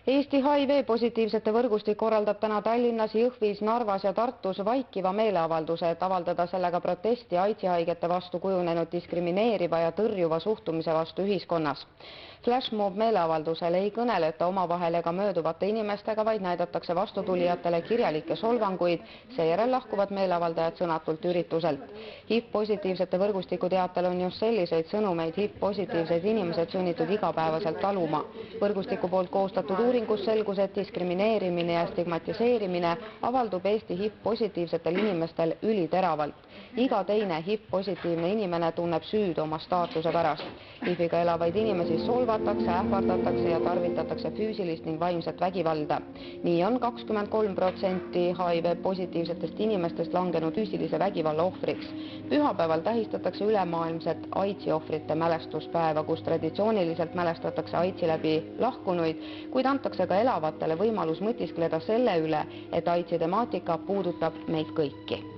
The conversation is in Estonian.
Eesti HIV-positiivsete võrgustik korraldab täna Tallinnas, Jõhvis, Narvas ja Tartus vaikiva meeleavalduse, et avaldada sellega protesti AIDS-haigete vastu kujunenud diskrimineeriva ja tõrjuva suhtumise vastu ühiskonnas. Flashmob meeleavaldusel ei kõneleta omavahel ega mööduvate inimestega, vaid näidatakse vastutulijatele kirjalikke solvanguid, seejärel lahkuvad meeleavaldajad sõnatult ürituselt. HIV-positiivsete võrgustiku teatel on just selliseid sõnumeid HIV-positiivsed inimesed sunnitud igapäevaselt taluma. Võrgustiku poolt koostatud uuringus selgus, et diskrimineerimine ja stigmatiseerimine avaldub Eesti HIV-positiivsetel inimestel üliteravalt. Iga teine HIV-positiivne inimene tunneb süüd oma staatuse pärast. HIV-iga elavaid inimesi solvatakse, ähvardatakse ja tarvitatakse füüsilist ning vaimset vägivalda. Nii on 23% HIV-positiivsetest inimestest langenud füüsilise vägivalla ohvriks. Pühapäeval tähistatakse ülemaailmset AIDSi ohvrite mälestuspäeva, kus traditsiooniliselt mälestatakse AIDSi läbi lahkunuid, kuid antakse ka elavatele võimalus mõtiskleda selle üle, et AIDSi temaatika puudutab meid kõiki.